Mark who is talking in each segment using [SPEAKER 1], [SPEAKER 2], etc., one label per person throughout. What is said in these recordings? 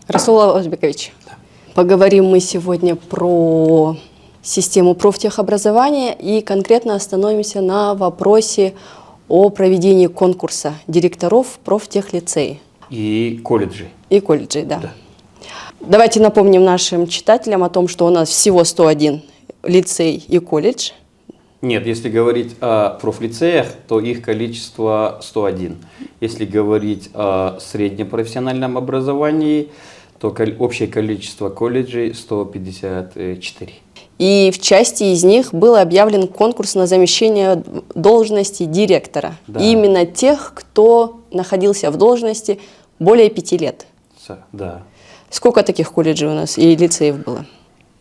[SPEAKER 1] Расул Озбекович, поговорим мы сегодня про систему профтехобразования и конкретно остановимся на вопросе о проведении конкурса директоров профтехлицея.
[SPEAKER 2] И колледжей.
[SPEAKER 1] И колледжей, да. Давайте напомним нашим читателям о том, что у нас всего 101 лицей и колледж.
[SPEAKER 2] Нет, если говорить о профлицеях, то их количество 101. Если говорить о среднепрофессиональном образовании, то общее количество колледжей 154.
[SPEAKER 1] И в части из них был объявлен конкурс на замещение должности директора.
[SPEAKER 2] Да.
[SPEAKER 1] И именно тех, кто находился в должности более 5 лет.
[SPEAKER 2] Да.
[SPEAKER 1] Сколько таких колледжей у нас и лицеев было?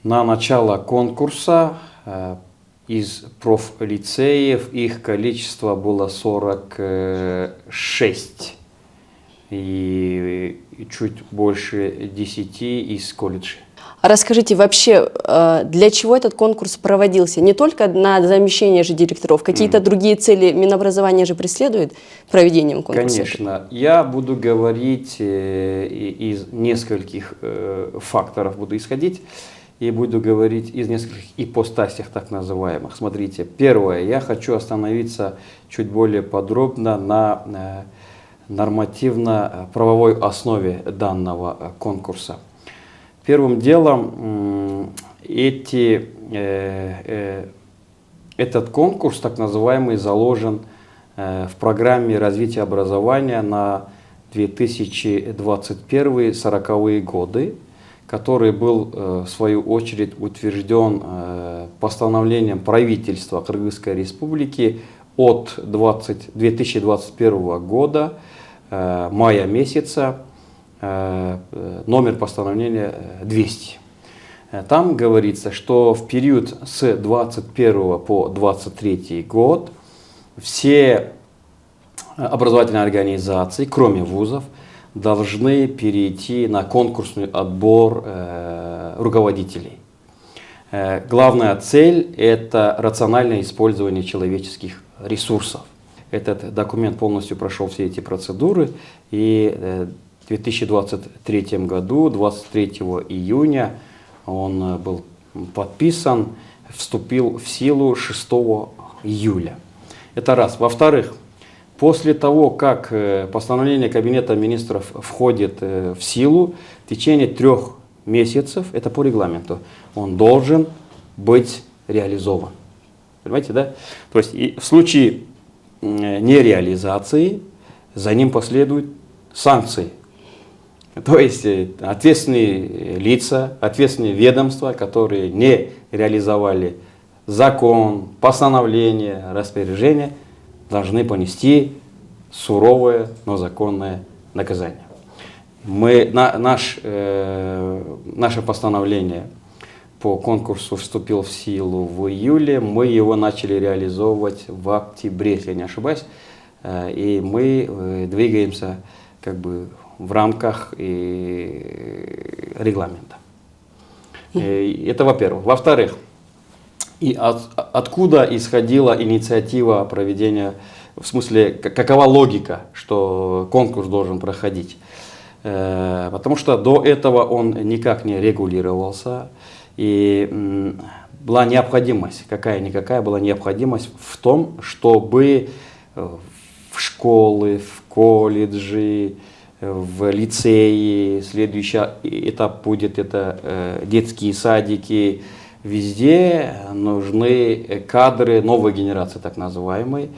[SPEAKER 2] На начало конкурса из профлицеев их количество было 46. И чуть больше 10 из колледжей.
[SPEAKER 1] А расскажите вообще, для чего этот конкурс проводился? Не только на замещение же директоров, какие-то другие цели Минобразования же преследует проведением конкурса?
[SPEAKER 2] Конечно. Я буду говорить из нескольких факторов, буду исходить, и буду говорить из нескольких ипостасей, так называемых. Смотрите, первое, я хочу остановиться чуть более подробно на нормативно-правовой основе данного конкурса. Первым делом этот конкурс, так называемый, заложен в программе развития образования на 2021-40-е годы, который был, в свою очередь, утвержден постановлением правительства Кыргызской Республики от 2021 года, мая месяца, номер постановления 200. Там говорится, что в период с 21 по 23 год все образовательные организации, кроме вузов, должны перейти на конкурсный отбор руководителей. Главная цель – это рациональное использование человеческих ресурсов. Этот документ полностью прошел все эти процедуры, и в 2023 году, 23 июня, он был подписан, вступил в силу 6 июля. Это раз. Во-вторых, после того, как постановление Кабинета министров входит в силу, в течение 3 месяцев, это по регламенту, он должен быть реализован. Понимаете, да? То есть в случае нереализации за ним последуют санкции. То есть ответственные лица, ответственные ведомства, которые не реализовали закон, постановление, распоряжение, должны понести суровое, но законное наказание. Наше постановление по конкурсу вступило в силу в июле, мы его начали реализовывать в октябре, если я не ошибаюсь, и мы двигаемся как бы в рамках регламента. Это во-первых. Во-вторых, откуда исходила инициатива проведения, в смысле, какова логика, что конкурс должен проходить? Потому что до этого он никак не регулировался, и была необходимость, какая-никакая была необходимость в том, чтобы в школы, в колледжи, в лицеи, следующий этап будет это детские садики, везде нужны кадры новой генерации, так называемой,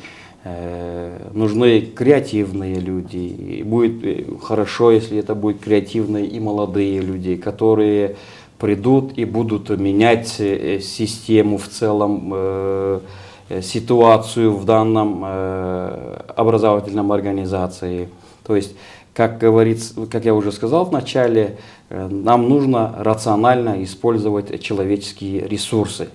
[SPEAKER 2] нужны креативные люди. И будет хорошо, если это будут креативные и молодые люди, которые придут и будут менять систему в целом, ситуацию в данном образовательном организации. То есть, как говорится, как я уже сказал в начале, нам нужно рационально использовать человеческие ресурсы.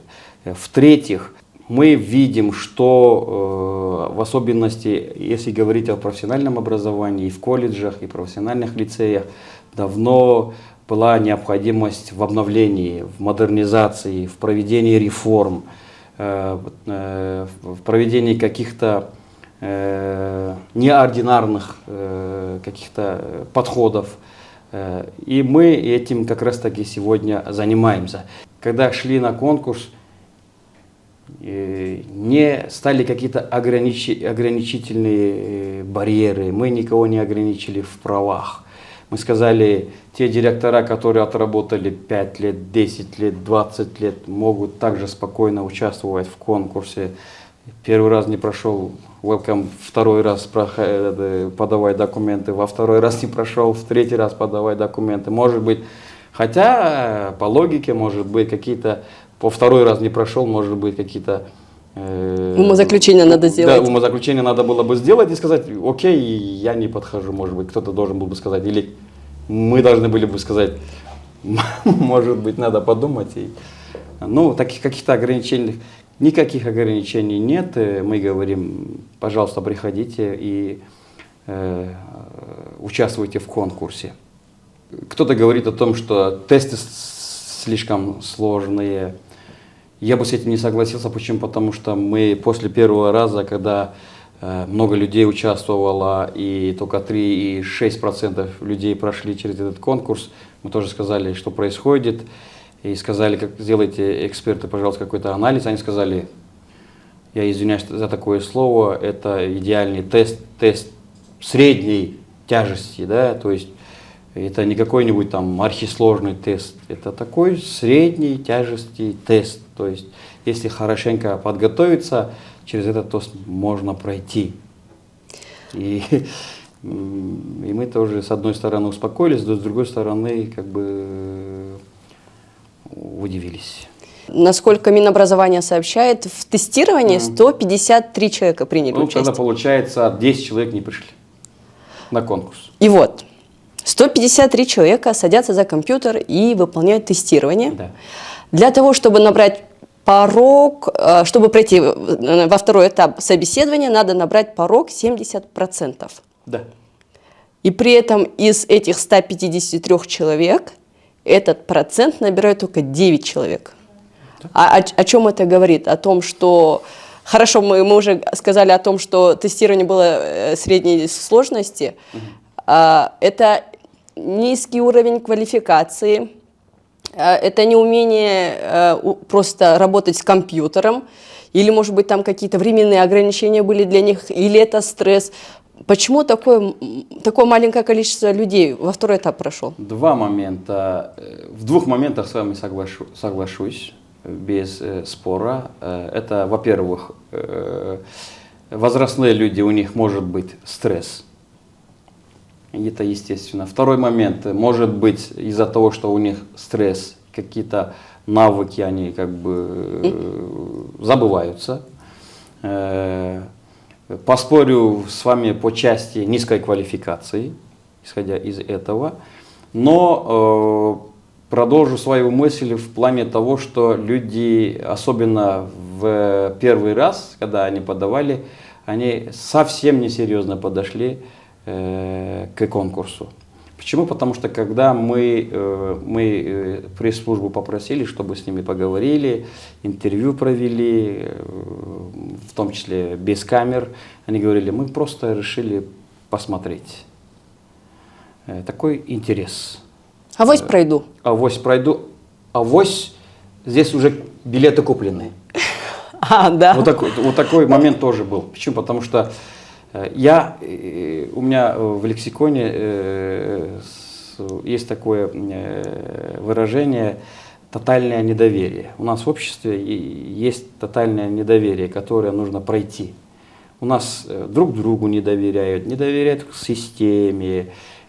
[SPEAKER 2] В-третьих, мы видим, что в особенности, если говорить о профессиональном образовании, и в колледжах, и профессиональных лицеях, давно была необходимость в обновлении, в модернизации, в проведении реформ, в проведении каких-то неординарных каких-то подходов И мы этим как раз таки сегодня занимаемся. Когда шли на конкурс, не стали какие-то ограничительные барьеры, мы никого не ограничили в правах. Мы сказали, те директора, которые отработали 5 лет, 10 лет, 20 лет, могут также спокойно участвовать в конкурсе. Первый раз не прошел, welcome, второй раз подавай документы, во второй раз не прошел, в третий раз подавай документы. Может быть, хотя по логике, может быть, какие-то, по второй раз не прошел, может быть, какие-то...
[SPEAKER 1] Умозаключение надо сделать.
[SPEAKER 2] Да, умозаключение надо было бы сделать и сказать, окей, я не подхожу, может быть, кто-то должен был бы сказать, или мы должны были бы сказать, может быть, надо подумать. Ну, таких каких-то ограничений, никаких ограничений нет. Мы говорим, пожалуйста, приходите и участвуйте в конкурсе. Кто-то говорит о том, что тесты слишком сложные. Я бы с этим не согласился. Почему? Потому что мы после первого раза, когда много людей участвовало, и только 3,6% людей прошли через этот конкурс, мы тоже сказали, что происходит. И сказали, как сделайте, эксперты, пожалуйста, какой-то анализ. Они сказали, я извиняюсь за такое слово, это идеальный тест средней тяжести, да, то есть это не какой-нибудь там архисложный тест, это такой средней тяжести тест. То есть если хорошенько подготовиться, через этот тест можно пройти. И мы тоже с одной стороны успокоились, с другой стороны как бы удивились.
[SPEAKER 1] Насколько Минобразование сообщает, в тестировании 153 человека приняли участие.
[SPEAKER 2] Тогда получается 10 человек не пришли на конкурс.
[SPEAKER 1] И вот, 153 человека садятся за компьютер и выполняют тестирование.
[SPEAKER 2] Да.
[SPEAKER 1] Для того, чтобы набрать порог, чтобы пройти во второй этап собеседования, надо набрать порог 70%.
[SPEAKER 2] Да.
[SPEAKER 1] И при этом из этих 153 человек этот процент набирают только 9 человек. О чем это говорит? О том, что... Хорошо, мы уже сказали о том, что тестирование было средней сложности. Это низкий уровень квалификации, это неумение просто работать с компьютером, или, может быть, там какие-то временные ограничения были для них, или это стресс. Почему такое маленькое количество людей во второй этап прошло?
[SPEAKER 2] Два момента. В двух моментах с вами соглашусь, без спора. Это, во-первых, возрастные люди, у них может быть стресс. Это естественно. Второй момент, может быть, из-за того, что у них стресс, какие-то навыки, они как бы забываются. Поспорю с вами по части низкой квалификации, исходя из этого, но продолжу свою мысль в плане того, что люди, особенно в первый раз, когда они подавали, они совсем несерьезно подошли к конкурсу. Почему? Потому что когда мы пресс-службу попросили, чтобы с ними поговорили, интервью провели, в том числе без камер, они говорили, мы просто решили посмотреть. Такой интерес.
[SPEAKER 1] Авось пройду.
[SPEAKER 2] Авось пройду. Авось здесь уже билеты куплены.
[SPEAKER 1] Да.
[SPEAKER 2] Вот такой момент тоже был. Почему? Потому что у меня в лексиконе есть такое выражение «тотальное недоверие». У нас в обществе есть тотальное недоверие, которое нужно пройти. У нас друг другу не доверяют к системе,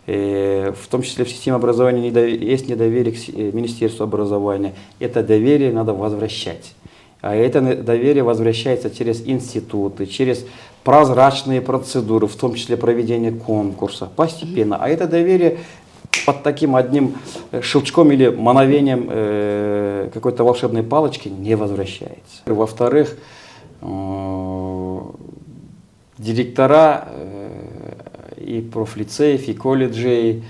[SPEAKER 2] в том числе в системе образования есть недоверие к Министерству образования. Это доверие надо возвращать. А это доверие возвращается через институты, через прозрачные процедуры, в том числе проведение конкурса, постепенно. А это доверие под таким одним щелчком или мановением какой-то волшебной палочки не возвращается. Во-вторых, директора и профлицеев, и колледжей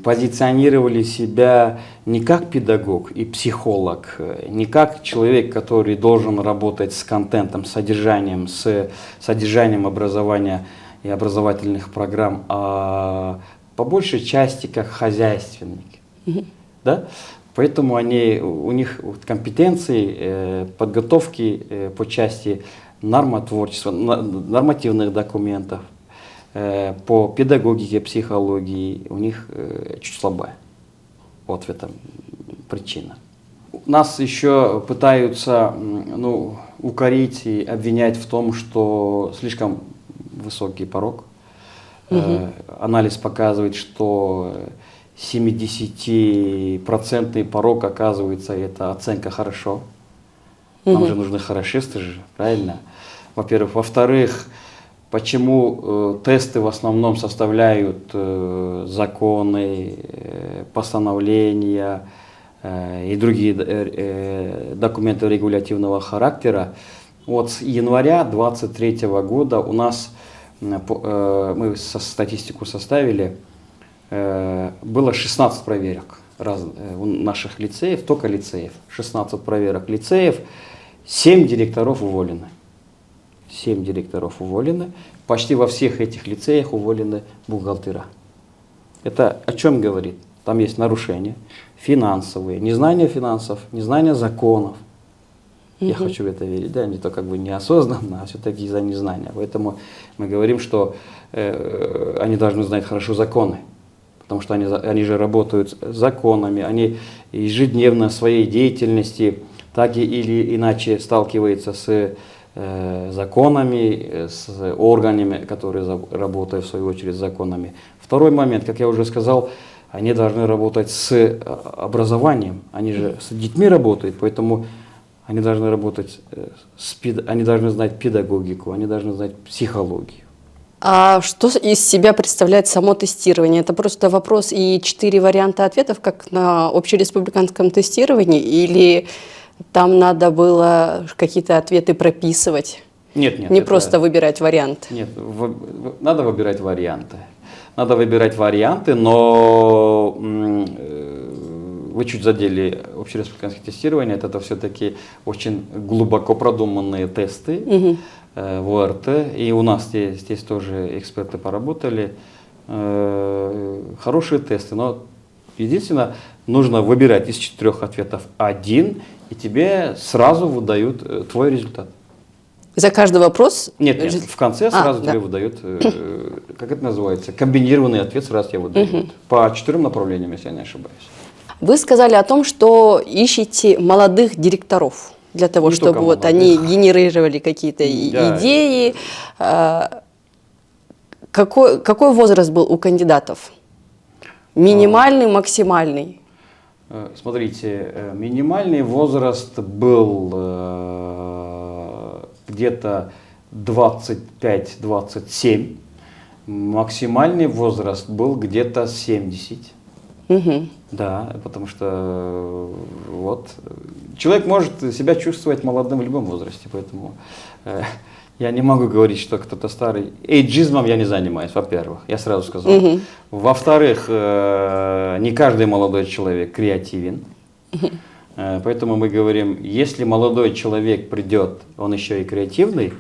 [SPEAKER 2] позиционировали себя не как педагог и психолог, не как человек, который должен работать с контентом, с содержанием образования и образовательных программ, а по большей части как хозяйственники. Да? Поэтому у них вот компетенции, подготовки по части нормотворчества, нормативных документов, по педагогике, психологии у них чуть слабая. Вот в этом причина. Нас еще пытаются укорить и обвинять в том, что слишком высокий порог. Анализ показывает, что 70% порог, оказывается, это оценка хорошо. Нам же нужны хорошисты же, правильно? Во-первых. Во-вторых, почему тесты в основном составляют законы, постановления и другие документы регулятивного характера. Вот с января 2023 года у нас, мы статистику составили, было 16 проверок у наших лицеев, только лицеев. 16 проверок лицеев, 7 директоров уволены. 7 директоров уволены. Почти во всех этих лицеях уволены бухгалтера. Это о чем говорит? Там есть нарушения финансовые, незнание финансов, незнание законов. Я хочу в это верить, да, не то как бы неосознанно, а все-таки из-за незнания. Поэтому мы говорим, что они должны знать хорошо законы, потому что они же работают с законами, они ежедневно в своей деятельности так или иначе сталкиваются с законами, с органами, которые работают в свою очередь с законами. Второй момент, как я уже сказал, они должны работать с образованием, они же с детьми работают, поэтому они должны работать, они должны знать педагогику, они должны знать психологию.
[SPEAKER 1] А что из себя представляет само тестирование? Это просто вопрос и 4 варианта ответов, как на общереспубликанском тестировании, или там надо было какие-то ответы прописывать?
[SPEAKER 2] Нет.
[SPEAKER 1] Не просто выбирать вариант.
[SPEAKER 2] Нет, надо выбирать варианты. Надо выбирать варианты, но вы чуть задели общереспубликанское тестирование. Это все-таки очень глубоко продуманные тесты в ОРТ. И у нас здесь тоже эксперты поработали. Хорошие тесты, но единственное, нужно выбирать из 4 ответов один, и тебе сразу выдают твой результат.
[SPEAKER 1] За каждый вопрос?
[SPEAKER 2] Нет, в конце сразу тебе выдают, как это называется, комбинированный ответ сразу тебе выдают. По 4 направлениям, если я не ошибаюсь.
[SPEAKER 1] Вы сказали о том, что ищете молодых директоров для того, чтобы вот они генерировали какие-то идеи. Какой возраст был у кандидатов? Минимальный, максимальный?
[SPEAKER 2] Смотрите, минимальный возраст был где-то 25-27, максимальный возраст был где-то 70. Да, потому что вот человек может себя чувствовать молодым в любом возрасте, поэтому я не могу говорить, что кто-то старый. Эйджизмом я не занимаюсь, во-первых, я сразу сказал. Во-вторых, не каждый молодой человек креативен. Поэтому мы говорим, если молодой человек придет, он еще и креативный,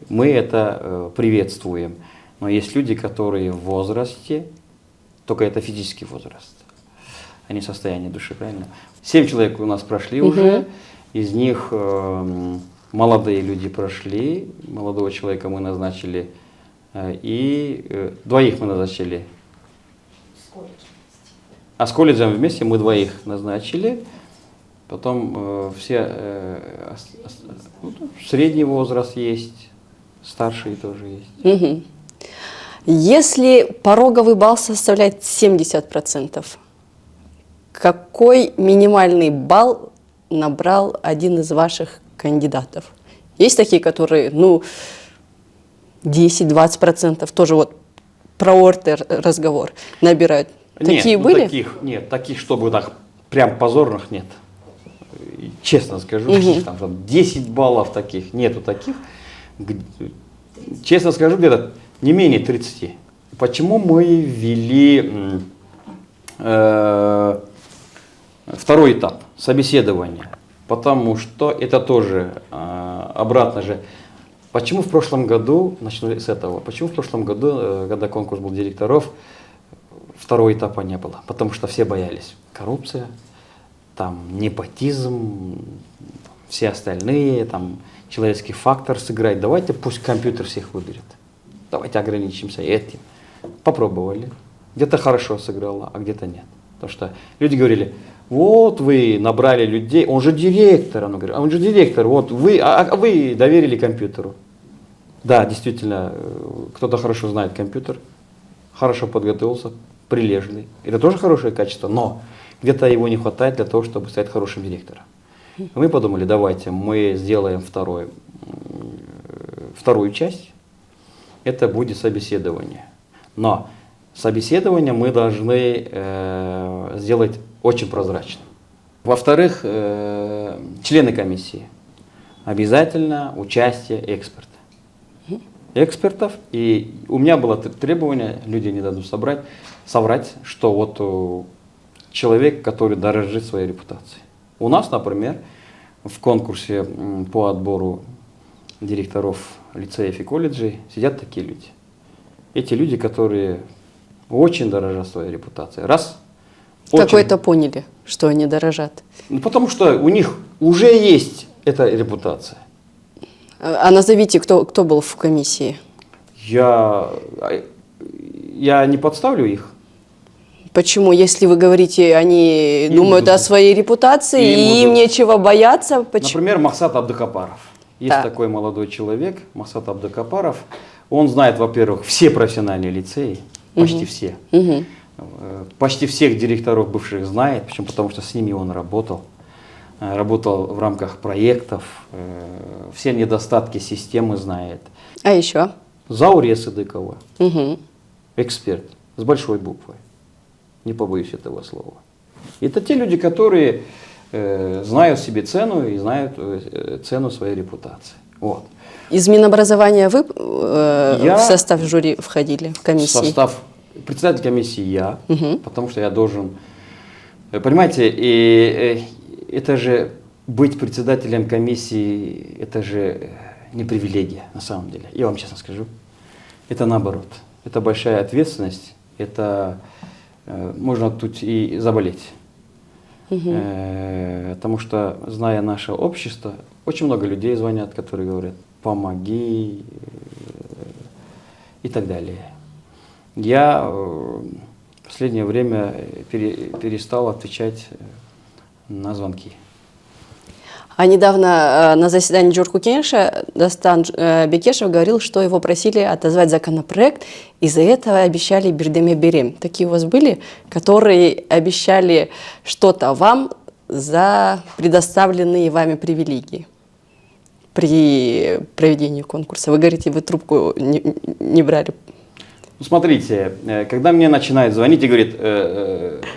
[SPEAKER 2] мы это приветствуем. Но есть люди, которые в возрасте, только это физический возраст, а не состояние души, правильно? 7 человек у нас прошли уже, из них молодые люди прошли, молодого человека мы назначили, и 2 мы назначили. А с колледжем вместе мы 2 назначили. Потом средний возраст есть, старшие тоже есть.
[SPEAKER 1] Если пороговый балл составляет 70%, какой минимальный балл набрал один из ваших кандидатов? Есть такие, которые, 10-20%, тоже вот про ОРТ разговор, набирают. Такие были?
[SPEAKER 2] Таких, чтобы так прям позорных, нет. Честно скажу, там 10 баллов таких, нету таких. Честно скажу, где-то не менее 30. Почему мы ввели второй этап собеседования? Потому что это тоже обратно же. Почему в прошлом году, начну с этого, почему в прошлом году, когда конкурс был директоров, второго этапа не было, потому что все боялись. Коррупция, там непотизм, все остальные, там человеческий фактор сыграть. Давайте пусть компьютер всех выберет. Давайте ограничимся этим. Попробовали. Где-то хорошо сыграло, а где-то нет. Потому что люди говорили, вот вы набрали людей, он же директор. Он же директор, вот вы, а вы доверили компьютеру. Да, действительно, кто-то хорошо знает компьютер, хорошо подготовился, прилежный. Это тоже хорошее качество, но где-то его не хватает для того, чтобы стать хорошим директором. Мы подумали, давайте мы сделаем вторую часть. Это будет собеседование. Но собеседование мы должны сделать очень прозрачно. Во-вторых, члены комиссии. Обязательно участие экспертов. И у меня было требование, люди не дадут соврать, что вот человек, который дорожит своей репутацией. У нас, например, в конкурсе по отбору директоров лицеев и колледжей сидят такие люди. Эти люди, которые очень дорожат своей репутацией.
[SPEAKER 1] Как вы это поняли, что они дорожат?
[SPEAKER 2] Потому что у них уже есть эта репутация.
[SPEAKER 1] А назовите, кто был в комиссии?
[SPEAKER 2] Я не подставлю их.
[SPEAKER 1] Почему, если вы говорите, они думают о своей репутации, и им нечего бояться?
[SPEAKER 2] Например, Махсат Абдыкапаров. Есть такой молодой человек, Махсат Абдыкапаров. Он знает, во-первых, все профессиональные лицеи, почти все. Почти всех директоров бывших знает, причем потому что с ними он работал. Работал в рамках проектов, все недостатки системы знает.
[SPEAKER 1] А еще?
[SPEAKER 2] Заурия Сыдыкова, эксперт с большой буквы, не побоюсь этого слова. Это те люди, которые знают себе цену и знают цену своей репутации. Вот.
[SPEAKER 1] Из Минобразования вы в состав жюри входили, в комиссии?
[SPEAKER 2] В состав председатель комиссии я, потому что я должен... Понимаете, это же быть председателем комиссии, это же не привилегия на самом деле. Я вам честно скажу. Это наоборот. Это большая ответственность. Это можно тут и заболеть. Потому что, зная наше общество, очень много людей звонят, которые говорят, помоги и так далее. Я в последнее время перестал отвечать на звонки.
[SPEAKER 1] А недавно на заседании Джорку Кенша Дастан Бекешев говорил, что его просили отозвать законопроект, из-за этого обещали Бердеме Берем. Такие у вас были, которые обещали что-то вам за предоставленные вами привилегии при проведении конкурса? Вы говорите, вы трубку не брали.
[SPEAKER 2] Смотрите, когда мне начинают звонить и говорит,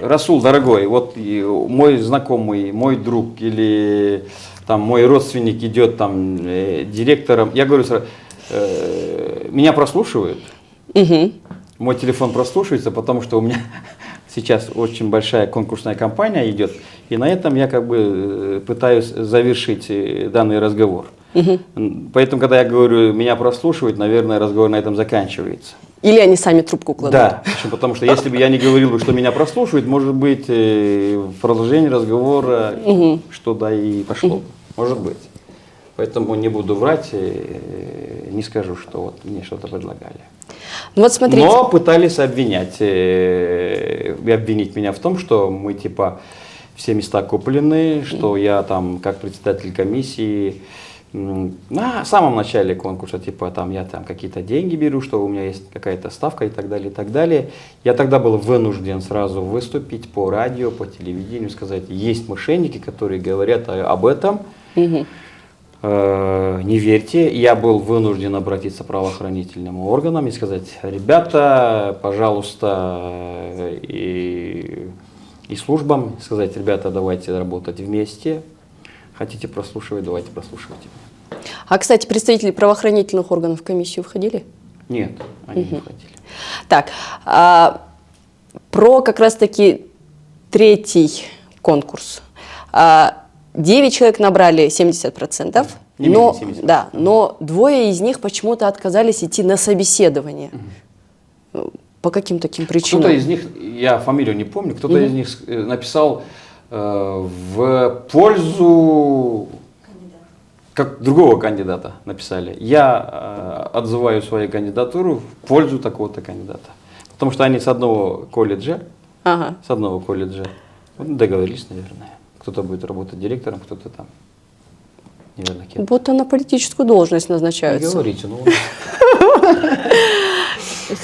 [SPEAKER 2] Расул, дорогой, вот мой знакомый, мой друг или там мой родственник идет там директором, я говорю, меня прослушивают, мой телефон прослушивается, потому что у меня сейчас очень большая конкурсная кампания идет, и на этом я как бы пытаюсь завершить данный разговор. Поэтому, когда я говорю, меня прослушивают, наверное, разговор на этом заканчивается.
[SPEAKER 1] Или они сами трубку кладут?
[SPEAKER 2] Да, потому что если бы я не говорил, что меня прослушивают, может быть, в продолжении разговора что-то и пошло. Может быть. Поэтому не буду врать, не скажу, что вот мне что-то предлагали.
[SPEAKER 1] Вот смотрите.
[SPEAKER 2] Но пытались обвинить меня в том, что мы типа все места куплены, что я там как председатель комиссии на самом начале конкурса, типа там я там какие-то деньги беру, что у меня есть какая-то ставка и так далее, и так далее. Я тогда был вынужден сразу выступить по радио, по телевидению, сказать, есть мошенники, которые говорят об этом, не верьте. Я был вынужден обратиться к правоохранительным органам и сказать, ребята, пожалуйста, и службам, сказать, ребята, давайте работать вместе. Хотите прослушивать, давайте прослушивайте.
[SPEAKER 1] А, кстати, представители правоохранительных органов в комиссию входили?
[SPEAKER 2] Нет, они не входили.
[SPEAKER 1] Так, про как раз-таки третий конкурс. 9 человек набрали 70%, но, 70%. Да, но двое из них почему-то отказались идти на собеседование. По каким таким причинам?
[SPEAKER 2] Кто-то из них, я фамилию не помню, кто-то из них написал в пользу как другого кандидата написали. Я отзываю свою кандидатуру в пользу такого-то кандидата. Потому что они с одного колледжа,
[SPEAKER 1] Ага.
[SPEAKER 2] Вот договорились, наверное. Кто-то будет работать директором, кто-то там, наверное, кем.
[SPEAKER 1] Будто на политическую должность
[SPEAKER 2] Не
[SPEAKER 1] назначаются.
[SPEAKER 2] говорите, ну,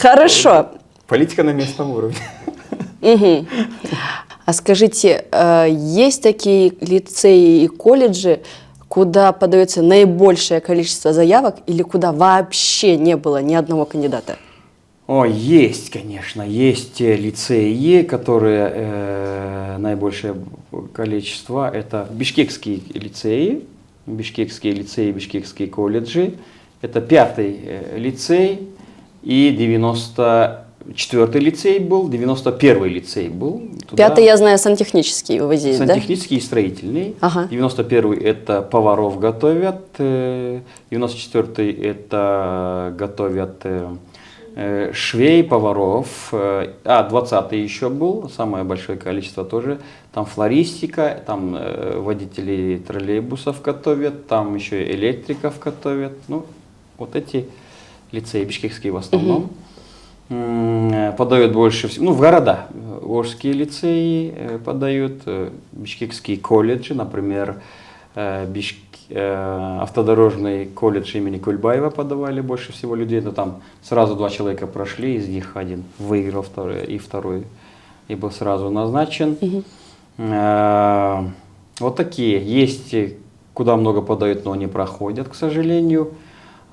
[SPEAKER 1] Хорошо.
[SPEAKER 2] политика на местном уровне.
[SPEAKER 1] Мгм. А скажите, есть такие лицеи и колледжи, куда подается наибольшее количество заявок или куда вообще не было ни одного кандидата?
[SPEAKER 2] О, есть, конечно, есть лицеи, которые наибольшее количество, это бишкекские лицеи, бишкекские колледжи, это 5-й лицей и 94-й лицей был, 91-й лицей был. Туда
[SPEAKER 1] 5-й, я знаю, сантехнический вы здесь, да?
[SPEAKER 2] сантехнический и строительный.
[SPEAKER 1] Ага.
[SPEAKER 2] 91-й это поваров готовят, 94-й это готовят швей, поваров, 20-й еще был, самое большое количество тоже, там флористика, там водителей троллейбусов готовят, там еще электриков готовят, ну, вот эти лицеи бишкекские в основном. Подают больше всего, ну, в города, Орские лицеи подают, бишкекские колледжи, например, автодорожный колледж имени Кульбаева подавали больше всего людей, но там сразу 2 человека прошли, из них один выиграл, второй и был сразу назначен. Вот такие. Есть, куда много подают, но не проходят, к сожалению.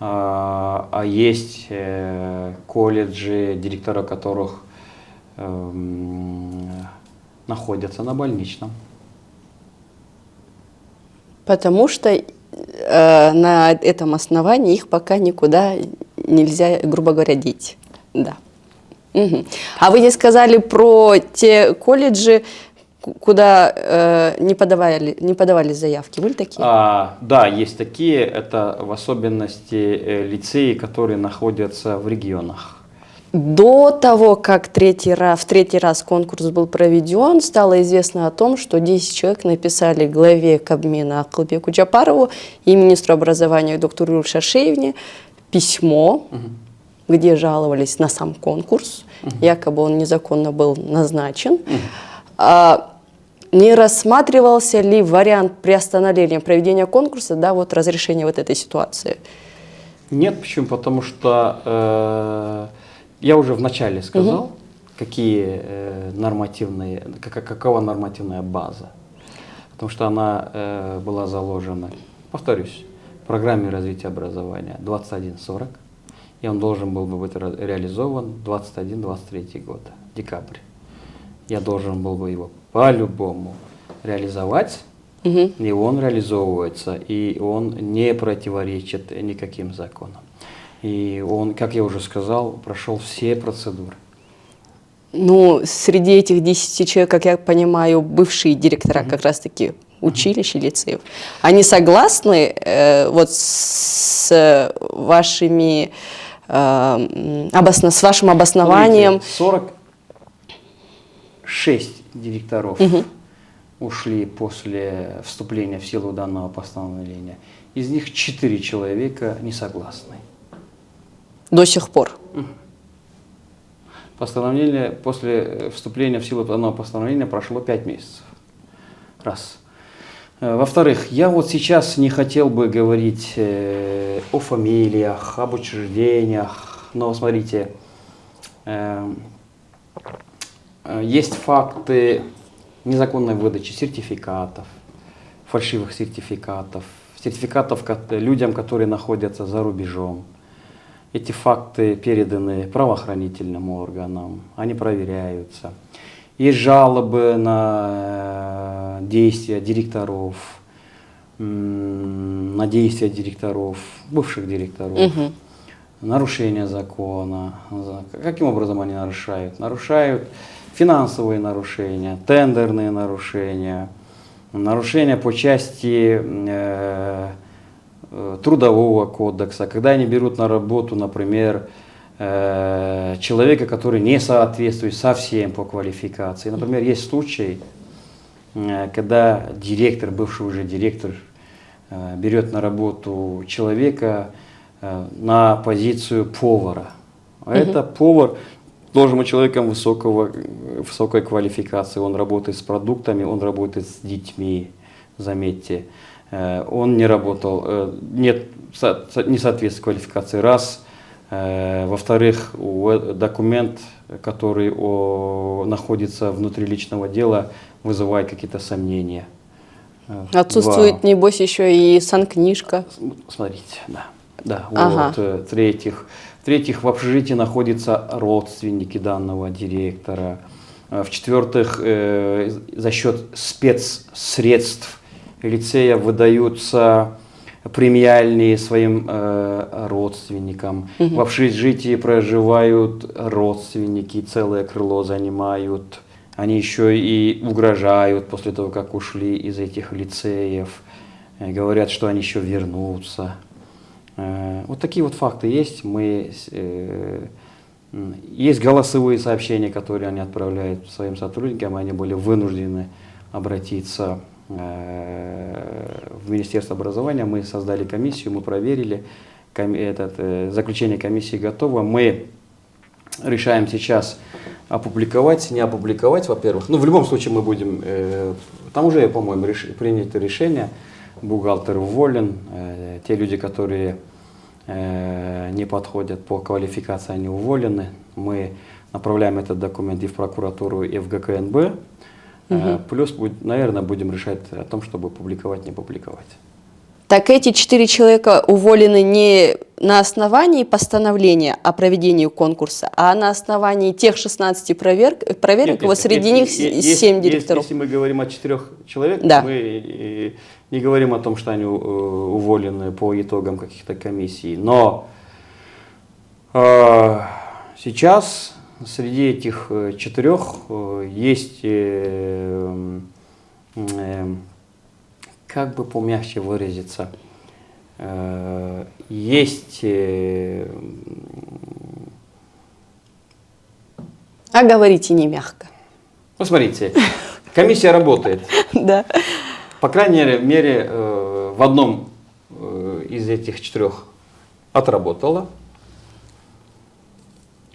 [SPEAKER 2] А есть колледжи, директора которых находятся на больничном.
[SPEAKER 1] Потому что на этом основании их пока никуда нельзя, грубо говоря, деть. Да. Мгм. А вы не сказали про те колледжи, куда не подавали заявки. Были такие?
[SPEAKER 2] Да, есть такие. Это в особенности лицеи, которые находятся в регионах.
[SPEAKER 1] До того, как в третий раз конкурс был проведен, стало известно о том, что 10 человек написали главе Кабмина Акылбеку Джапарову и министру образования доктору Шашеевне письмо, где жаловались на сам конкурс, якобы он незаконно был назначен. Не рассматривался ли вариант приостановления проведения конкурса, да, вот разрешения вот этой ситуации?
[SPEAKER 2] Нет, почему? Потому что я уже вначале сказал, какова нормативная база. Потому что она была заложена, повторюсь, в программе развития образования 2140, и он должен был бы быть реализован 21-23 год, декабрь. Я должен был бы его по-любому реализовать, и он реализовывается, и он не противоречит никаким законам. И он, как я уже сказал, прошел все процедуры.
[SPEAKER 1] Ну, среди этих 10 человек, как я понимаю, бывшие директора как раз-таки училищ и лицеев. Они согласны вот с вашими, с вашим обоснованием?
[SPEAKER 2] Смотрите, 46 директоров ушли после вступления в силу данного постановления. Из них 4 человека не согласны.
[SPEAKER 1] До сих пор?
[SPEAKER 2] Постановление, после вступления в силу данного постановления прошло 5 месяцев. Раз. Во-вторых, я вот сейчас не хотел бы говорить о фамилиях, об учреждениях, но смотрите, есть факты незаконной выдачи сертификатов, фальшивых сертификатов людям, которые находятся за рубежом. Эти факты переданы правоохранительным органам, они проверяются. Есть жалобы на действия директоров, бывших директоров, нарушение закона. Каким образом они нарушают? Нарушают финансовые нарушения, тендерные нарушения, нарушения по части трудового кодекса, когда они берут на работу, например, человека, который не соответствует совсем по квалификации. Например, есть случай, когда директор, бывший уже директор, берет на работу человека на позицию повара. А это повар должен быть человеком высокой квалификации. Он работает с продуктами, он работает с детьми, заметьте. Он не работал, нет несоответствия квалификации, раз. Во-вторых, документ, который находится внутри личного дела, вызывает какие-то сомнения.
[SPEAKER 1] Отсутствует, небось, еще и санкнижка.
[SPEAKER 2] Смотрите, да. Да,
[SPEAKER 1] Ага.
[SPEAKER 2] вот. В-третьих, в общежитии находятся родственники данного директора. В-четвертых, за счет спецсредств лицея выдаются премиальные своим родственникам. В общежитии проживают родственники, целое крыло занимают. Они еще и угрожают после того, как ушли из этих лицеев. Говорят, что они еще вернутся. Вот такие вот факты есть. Есть голосовые сообщения, которые они отправляют своим сотрудникам. Они были вынуждены обратиться в Министерство образования. Мы создали комиссию, мы проверили. Заключение комиссии готово. Мы решаем сейчас опубликовать, не опубликовать, во-первых. Ну, в любом случае мы будем... Там уже, по-моему, принято решение. Бухгалтер уволен. Те люди, которые не подходят по квалификации, они уволены. Мы направляем этот документ и в прокуратуру, и в ГКНБ. Плюс, наверное, будем решать о том, чтобы публиковать, не публиковать.
[SPEAKER 1] Так эти 4 человека уволены не на основании постановления о проведении конкурса, а на основании тех 16 проверок, вот среди них 7 директоров.
[SPEAKER 2] Если мы говорим о 4 человеках,
[SPEAKER 1] да.
[SPEAKER 2] Мы не говорим о том, что они уволены по итогам каких-то комиссий. Но сейчас среди этих 4 есть, как бы помягче выразиться, есть...
[SPEAKER 1] А говорите не мягко.
[SPEAKER 2] Ну, смотрите, комиссия работает.
[SPEAKER 1] Да.
[SPEAKER 2] По крайней мере, в одном из этих 4 отработала,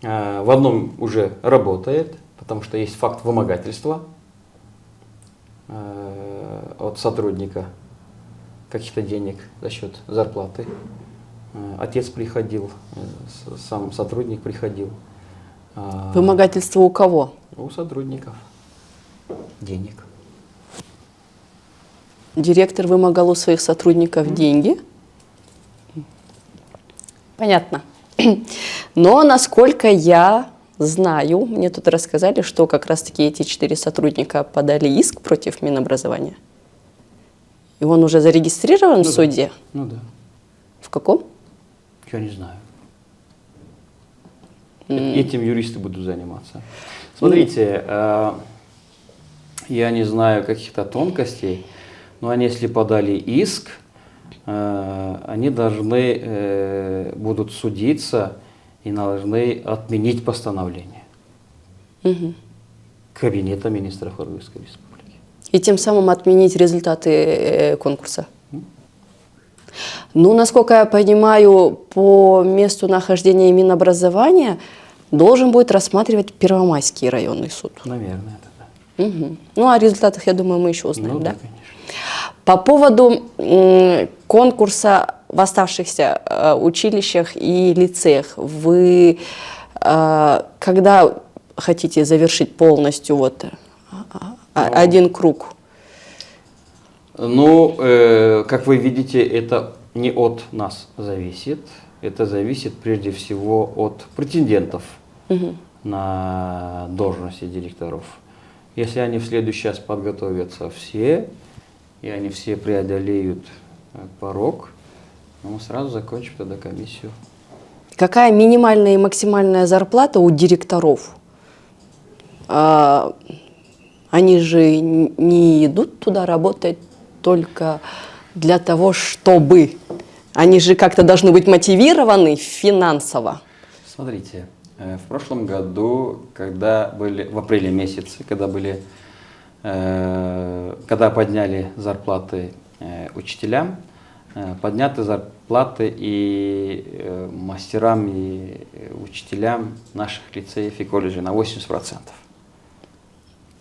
[SPEAKER 2] в одном уже работает, потому что есть факт вымогательства от сотрудника каких-то денег за счет зарплаты. Отец приходил, сам сотрудник приходил.
[SPEAKER 1] Вымогательство у кого?
[SPEAKER 2] У сотрудников денег.
[SPEAKER 1] Директор вымогал у своих сотрудников деньги. Понятно. Но, насколько я знаю, мне тут рассказали, что как раз-таки эти 4 сотрудника подали иск против Минобразования. И он уже зарегистрирован в суде?
[SPEAKER 2] Да. Ну да.
[SPEAKER 1] В каком?
[SPEAKER 2] Я не знаю. Этим юристы будут заниматься. Смотрите, я не знаю каких-то тонкостей, но они, если подали иск, они должны будут судиться и должны отменить постановление Кабинета министров Кыргызской республики.
[SPEAKER 1] И тем самым отменить результаты конкурса. Ну, насколько я понимаю, по месту нахождения Минобразования должен будет рассматривать Первомайский районный суд.
[SPEAKER 2] Наверное, это да.
[SPEAKER 1] Угу. Ну, о результатах, я думаю, мы еще узнаем,
[SPEAKER 2] Ну,
[SPEAKER 1] да?
[SPEAKER 2] да, конечно.
[SPEAKER 1] По поводу конкурса в оставшихся училищах и лицеях, вы когда хотите завершить полностью вот один круг?
[SPEAKER 2] Ну, как вы видите, это не от нас зависит. Это зависит прежде всего от претендентов на должности директоров. Если они в следующий раз подготовятся все, и они все преодолеют порог, мы сразу закончим тогда комиссию.
[SPEAKER 1] Какая минимальная и максимальная зарплата у директоров? Они же не идут туда работать только для того, чтобы... Они же как-то должны быть мотивированы финансово.
[SPEAKER 2] Смотрите, в прошлом году, когда были, в апреле месяце, когда подняли зарплаты учителям, подняты зарплаты и мастерам, и учителям наших лицеев и колледжей на 80%,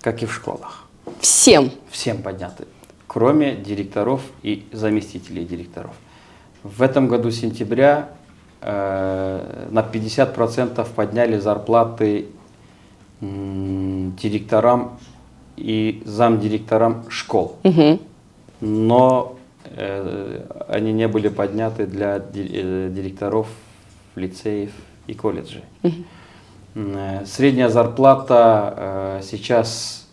[SPEAKER 2] как и в школах.
[SPEAKER 1] Всем.
[SPEAKER 2] Всем подняты, кроме директоров и заместителей директоров. В этом году с сентября на 50% подняли зарплаты директорам и замдиректорам школ. Но они не были подняты для директоров лицеев и колледжей. Средняя зарплата сейчас,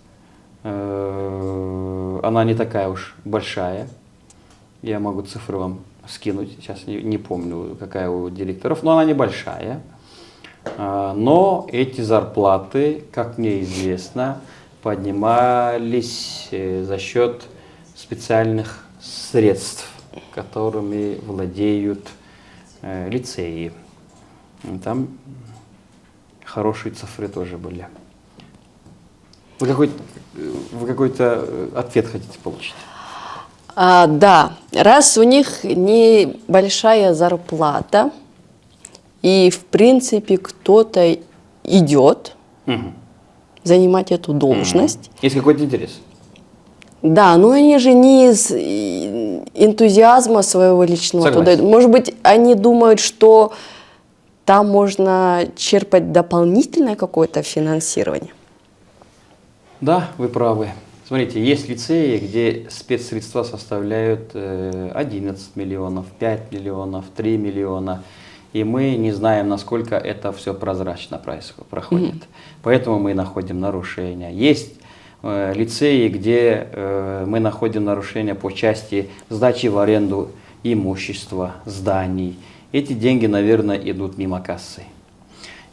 [SPEAKER 2] она не такая уж большая. Я могу цифры вам скинуть, сейчас не помню, какая у директоров, но она небольшая. Но эти зарплаты, как мне известно, поднимались за счет специальных средств, которыми владеют лицеи. Там хорошие цифры тоже были. Вы какой-то ответ хотите получить?
[SPEAKER 1] Да, раз у них небольшая зарплата, и в принципе кто-то идет занимать эту должность.
[SPEAKER 2] Есть какой-то интерес?
[SPEAKER 1] Да, но они же не из энтузиазма своего личного туда идут. Может быть, они думают, что там можно черпать дополнительное какое-то финансирование.
[SPEAKER 2] Да, вы правы. Смотрите, есть лицеи, где спецсредства составляют 11 миллионов, 5 миллионов, 3 миллиона. И мы не знаем, насколько это все прозрачно проходит. Поэтому мы находим нарушения. Есть лицеи, где мы находим нарушения по части сдачи в аренду имущества, зданий. Эти деньги, наверное, идут мимо кассы.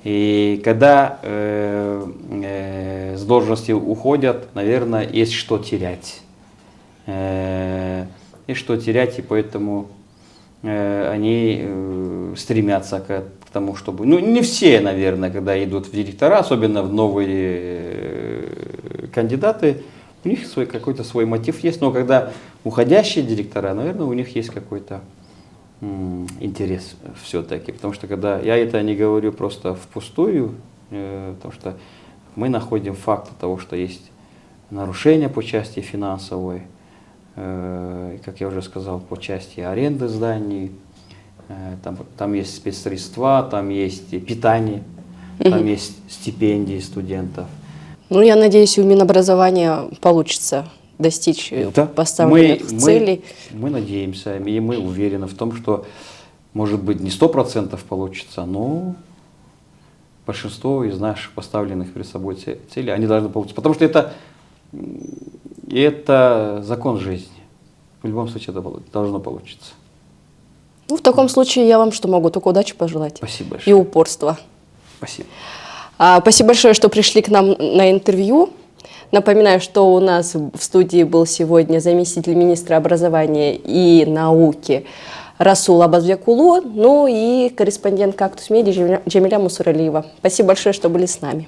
[SPEAKER 2] И когда с должности уходят, наверное, есть что терять. Есть что терять, и поэтому они стремятся к тому, чтобы... Ну, не все, наверное, когда идут в директора, особенно в новые кандидаты, у них какой-то свой мотив есть, но когда уходящие директора, наверное, у них есть какой-то интерес все-таки, потому что когда я это не говорю просто впустую, потому что мы находим факты того, что есть нарушения по части финансовой, как я уже сказал, по части аренды зданий, там есть спецсредства, там есть питание, там есть стипендии студентов.
[SPEAKER 1] Ну, я надеюсь, у Минобразования получится достичь поставленных целей.
[SPEAKER 2] Мы надеемся, и мы уверены в том, что, может быть, не 100% получится, но большинство из наших поставленных перед собой целей, они должны получиться. Потому что это закон жизни. В любом случае это должно получиться.
[SPEAKER 1] Ну, в таком случае я вам что могу? Только удачи пожелать.
[SPEAKER 2] Спасибо большое.
[SPEAKER 1] И упорства.
[SPEAKER 2] Спасибо.
[SPEAKER 1] Спасибо большое, что пришли к нам на интервью. Напоминаю, что у нас в студии был сегодня заместитель министра образования и науки Расул Абазбекулу, ну и корреспондент «Кактус Медиа» Джамиля Мусуралиева. Спасибо большое, что были с нами.